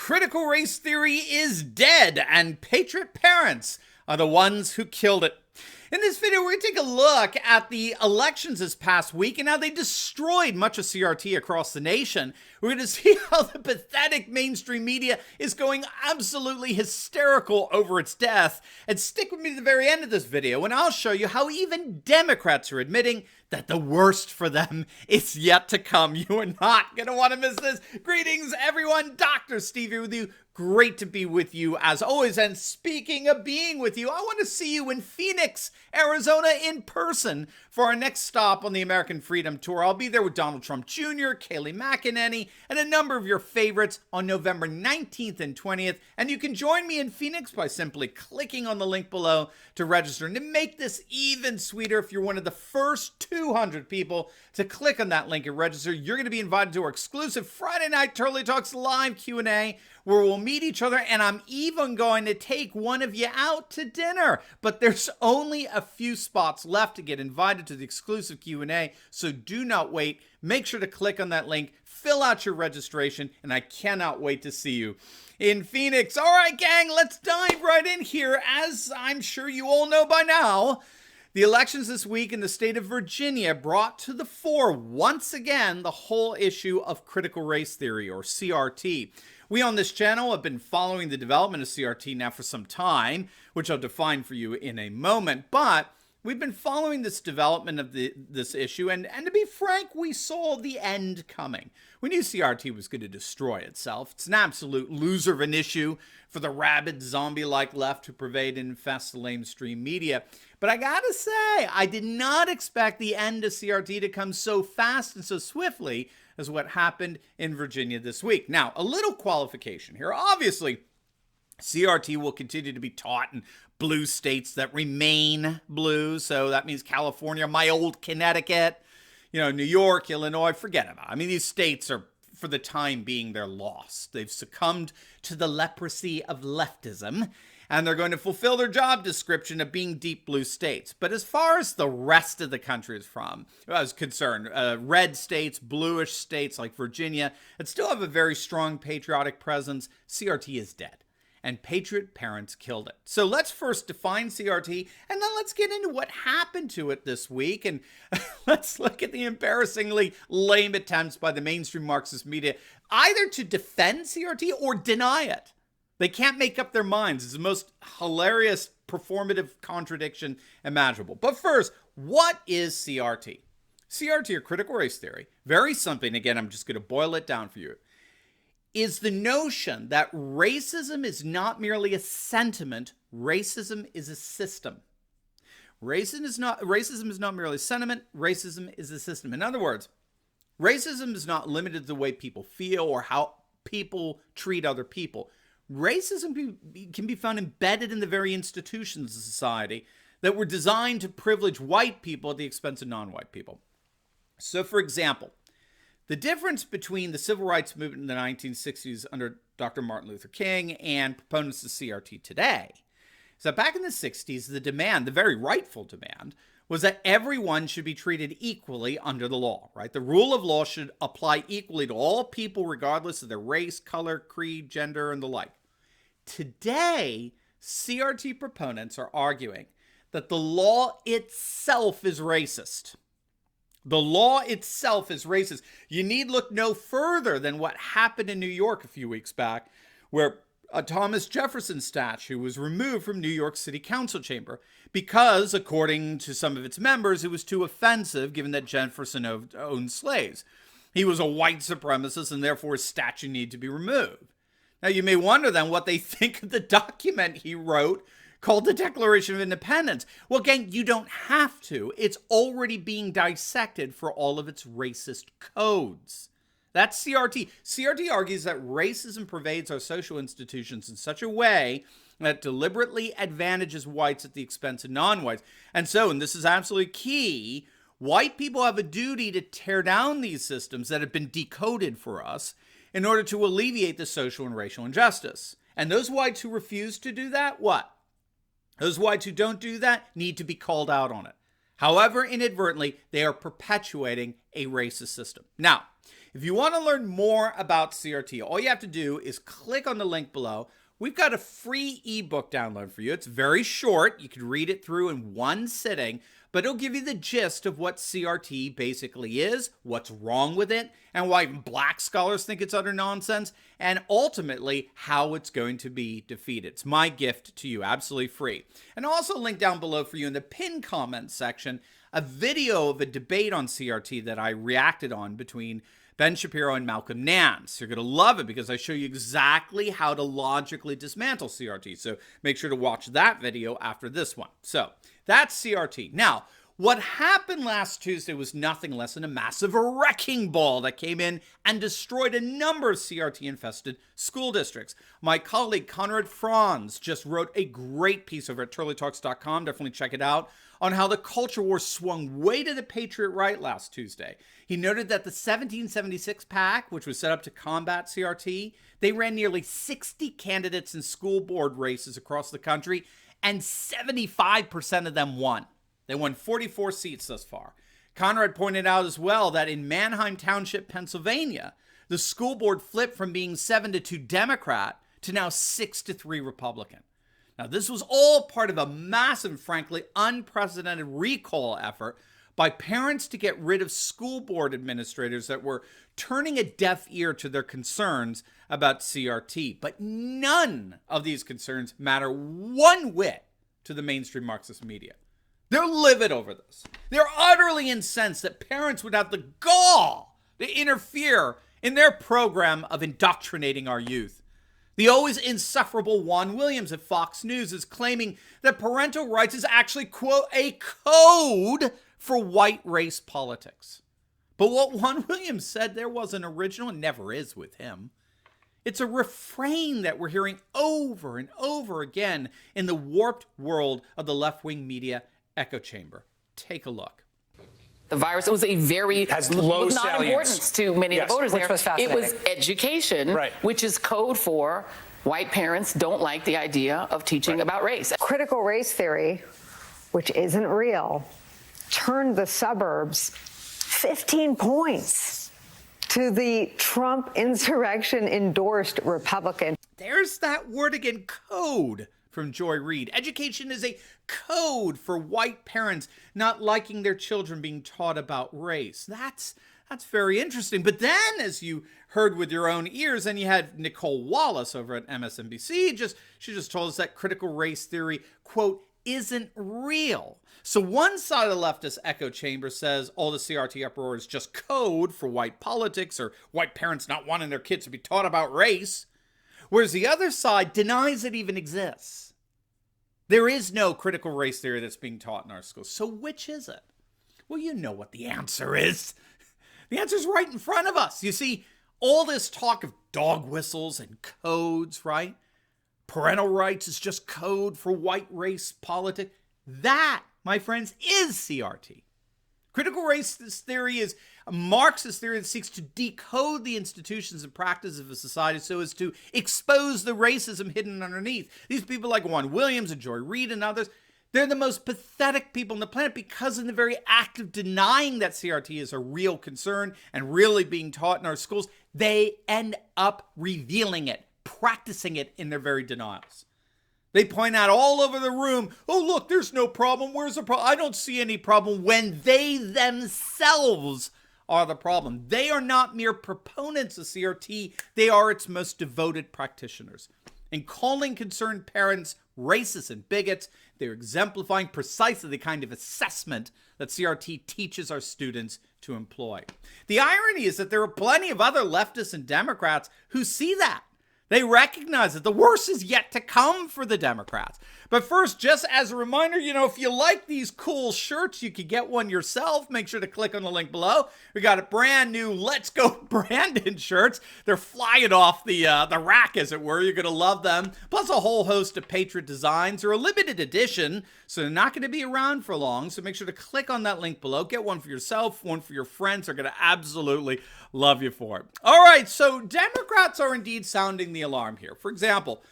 Critical race theory is dead, and Patriot parents are the ones who killed it. In this video, we're going to take a look at the elections this past week and how they destroyed much of CRT across the nation. We're going to see how the pathetic mainstream media is going absolutely hysterical over its death. And stick with me to the very end of this video, and I'll show you how even Democrats are admitting that the worst for them is yet to come. You are not going to want to miss this. Greetings, everyone. Dr. Steve here with you. Great to be with you as always. And speaking of being with you, I want to see you in Phoenix, Arizona in person for our next stop on the American Freedom Tour. I'll be there with Donald Trump Jr., Kayleigh McEnany, and a number of your favorites on November 19th and 20th. And you can join me in Phoenix by simply clicking on the link below to register. And to make this even sweeter, if you're one of the first 200 people to click on that link and register, you're going to be invited to our exclusive Friday night Turley Talks live Q&A, where we'll meet each other, and I'm even going to take one of you out to dinner. But there's only a few spots left to get invited to the exclusive Q&A, so do not wait. Make sure to click on that link, fill out your registration, and I cannot wait to see you in Phoenix. All right, gang, let's dive right in here. As I'm sure you all know by now, the elections this week in the state of Virginia brought to the fore once again the whole issue of critical race theory, or CRT. We on this channel have been following the development of CRT now for some time, which I'll define for you in a moment, but we've been following this development of this issue, and to be frank, we saw the end coming. We knew CRT was going to destroy itself. It's an absolute loser of an issue for the rabid zombie-like left who pervade and infest the mainstream media. But I gotta say, I did not expect the end of CRT to come so fast and so swiftly as what happened in Virginia this week. Now, a little qualification here. Obviously, CRT will continue to be taught in blue states that remain blue. So that means California, my old Connecticut, New York, Illinois, forget about it. I mean, these states are, for the time being, they're lost. They've succumbed to the leprosy of leftism, and they're going to fulfill their job description of being deep blue states. But as far as the rest of the country is concerned, red states, bluish states like Virginia, that still have a very strong patriotic presence, CRT is dead. And Patriot parents killed it. So let's first define CRT, and then let's get into what happened to it this week. And let's look at the embarrassingly lame attempts by the mainstream Marxist media either to defend CRT or deny it. They can't make up their minds. It's the most hilarious performative contradiction imaginable. But first, what is CRT? CRT, or critical race theory, very simple, and again, I'm just going to boil it down for you, is the notion that racism is not merely a sentiment, racism is a system. Racism is not merely a sentiment, racism is a system. In other words, racism is not limited to the way people feel or how people treat other people. Racism can be found embedded in the very institutions of society that were designed to privilege white people at the expense of non-white people. So, for example, the difference between the civil rights movement in the 1960s under Dr. Martin Luther King and proponents of CRT today is that back in the 60s, the demand, the very rightful demand, was that everyone should be treated equally under the law, right? The rule of law should apply equally to all people regardless of their race, color, creed, gender, and the like. Today, CRT proponents are arguing that the law itself is racist. The law itself is racist. You need look no further than what happened in New York a few weeks back, where a Thomas Jefferson statue was removed from New York City Council chamber because, according to some of its members, it was too offensive given that Jefferson owned slaves. He was a white supremacist and therefore his statue needed to be removed. Now, you may wonder then what they think of the document he wrote called the Declaration of Independence. Well, gang, you don't have to. It's already being dissected for all of its racist codes. That's CRT. CRT argues that racism pervades our social institutions in such a way that deliberately advantages whites at the expense of non-whites. And this is absolutely key, white people have a duty to tear down these systems that have been decoded for us in order to alleviate the social and racial injustice. And those whites who refuse to do that, what? Those whites who don't do that need to be called out on it. However, inadvertently, they are perpetuating a racist system. Now, If you want to learn more about CRT, all you have to do is click on the link below. We've got a free ebook download for you. It's very short. You can read it through in one sitting, but it'll give you the gist of what CRT basically is, what's wrong with it, and why black scholars think it's utter nonsense, and ultimately how it's going to be defeated. It's my gift to you, absolutely free. And I'll also link down below for you in the pinned comments section a video of a debate on CRT that I reacted on between Ben Shapiro and Malcolm Nance. You're going to love it because I show you exactly how to logically dismantle CRT. So make sure to watch that video after this one. So that's CRT. Now, what happened last Tuesday was nothing less than a massive wrecking ball that came in and destroyed a number of CRT-infested school districts. My colleague Conrad Franz just wrote a great piece over at turleytalks.com. Definitely check it out, on how the culture war swung way to the Patriot right last Tuesday. He noted that the 1776 PAC, which was set up to combat CRT, they ran nearly 60 candidates in school board races across the country, and 75% of them won. They won 44 seats thus far. Conrad pointed out as well that in Manheim Township, Pennsylvania, the school board flipped from being 7-2 Democrat to now 6-3 Republican. Now, this was all part of a massive, frankly, unprecedented recall effort by parents to get rid of school board administrators that were turning a deaf ear to their concerns about CRT. But none of these concerns matter one whit to the mainstream Marxist media. They're livid over this. They're utterly incensed that parents would have the gall to interfere in their program of indoctrinating our youth. The always insufferable Juan Williams at Fox News is claiming that parental rights is actually, quote, a code for white race politics. But what Juan Williams said there wasn't original and never is with him. It's a refrain that we're hearing over and over again in the warped world of the left-wing media echo chamber. Take a look. The virus, it was a very has low not importance to many of the voters there. It was education, right, which is code for white parents don't like the idea of teaching about race. Critical race theory, which isn't real, turned the suburbs 15 points to the Trump insurrection-endorsed Republican. There's that word again, code, from Joy Reid. Education is a code for white parents not liking their children being taught about race. That's very interesting. But then, as you heard with your own ears, and you had Nicole Wallace over at MSNBC, she just told us that critical race theory, quote, isn't real. So one side of the leftist echo chamber says all the CRT uproar is just code for white politics or white parents not wanting their kids to be taught about race, whereas the other side denies it even exists. There is no critical race theory that's being taught in our schools. So which is it? Well, you know what the answer is. The answer is right in front of us. You see, all this talk of dog whistles and codes, right? Parental rights is just code for white race politics. That, my friends, is CRT. Critical race theory is a Marxist theory that seeks to decode the institutions and practices of a society so as to expose the racism hidden underneath. These people like Juan Williams and Joy Reid and others, they're the most pathetic people on the planet because in the very act of denying that CRT is a real concern and really being taught in our schools, they end up revealing it, practicing it in their very denials. They point out all over the room, oh, look, there's no problem. Where's the problem? I don't see any problem, when they themselves are the problem. They are not mere proponents of CRT. They are its most devoted practitioners. In calling concerned parents racist and bigots, they're exemplifying precisely the kind of assessment that CRT teaches our students to employ. The irony is that there are plenty of other leftists and Democrats who see that. They recognize that the worst is yet to come for the Democrats. But first, just as a reminder, if you like these cool shirts, you could get one yourself. Make sure to click on the link below. We got a brand new Let's Go Brandon shirts. They're flying off the rack, as it were. You're going to love them. Plus a whole host of Patriot designs. They're a limited edition, so they're not going to be around for long. So make sure to click on that link below. Get one for yourself, one for your friends. They're going to absolutely love you for it. All right, so Democrats are indeed sounding the alarm here. For example,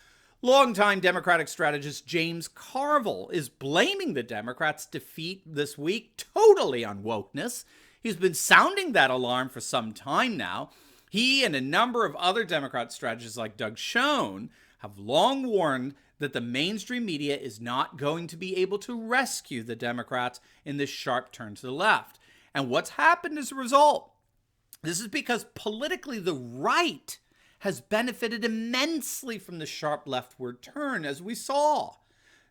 longtime Democratic strategist James Carville is blaming the Democrats' defeat this week totally on wokeness. He's been sounding that alarm for some time now. He and a number of other Democrat strategists like Doug Schoen have long warned that the mainstream media is not going to be able to rescue the Democrats in this sharp turn to the left. And what's happened as a result? This is because politically the right has benefited immensely from the sharp leftward turn, as we saw.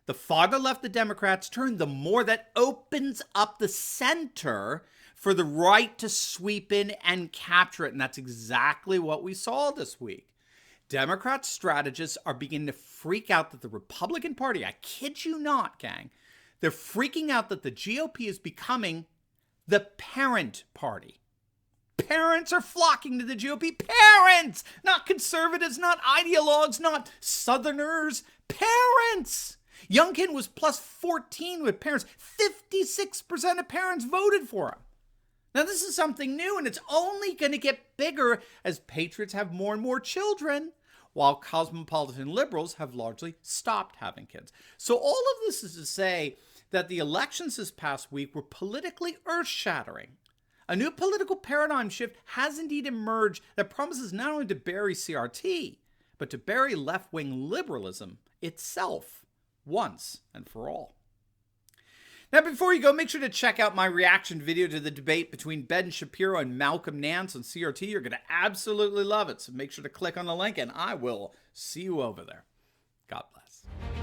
The farther left the Democrats turn, the more that opens up the center for the right to sweep in and capture it. And that's exactly what we saw this week. Democrat strategists are beginning to freak out that the Republican Party, I kid you not, gang, they're freaking out that the GOP is becoming the parent party. Parents are flocking to the GOP. Parents! Not conservatives, not ideologues, not Southerners. Parents! Youngkin was plus 14 with parents. 56% of parents voted for him. Now, this is something new, and it's only going to get bigger as patriots have more and more children, while cosmopolitan liberals have largely stopped having kids. So all of this is to say that the elections this past week were politically earth-shattering. A new political paradigm shift has indeed emerged that promises not only to bury CRT, but to bury left-wing liberalism itself once and for all. Now, before you go, make sure to check out my reaction video to the debate between Ben Shapiro and Malcolm Nance on CRT. You're going to absolutely love it, so make sure to click on the link, and I will see you over there. God bless.